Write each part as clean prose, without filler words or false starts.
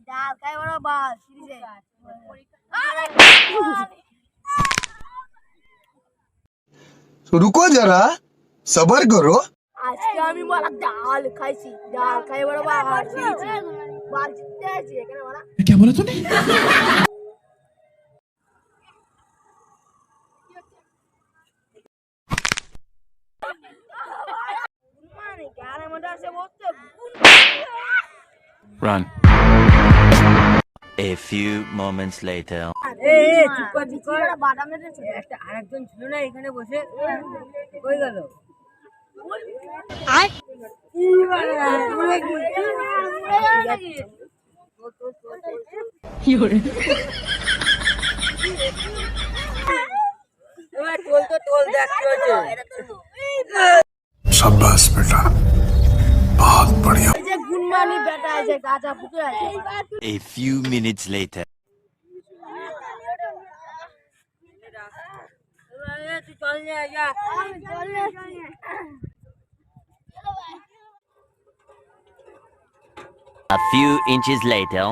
ডাল খাই বড় বাস সিরিজে रुको जरा सबर करो। আজকে আমি বড় ডাল খাইছি ডাল খাই বড় বাস সিরিজে বাস জিততে আছে এখানে বড় क्या बोला तूने? মানে গানে মধ্যে আছে বলতে Run. A few moments later. চুপ কর চুপ কর বাদাম এনেছে একটা আরেকজন ছিল না এখানে বসে কই গেল আয় কি বলে টোল দেখ কি হচ্ছে शाबाश बेटा बहुत बढ़िया। এই যে গুনমানি বেটা আছে গাজা ফুটে আছে A few minutes later. তুই চল নিয়ে যা A few inches later.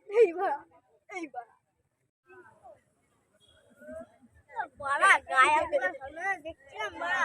এইবার বড়া গায়ে দেখছিলাম বড়া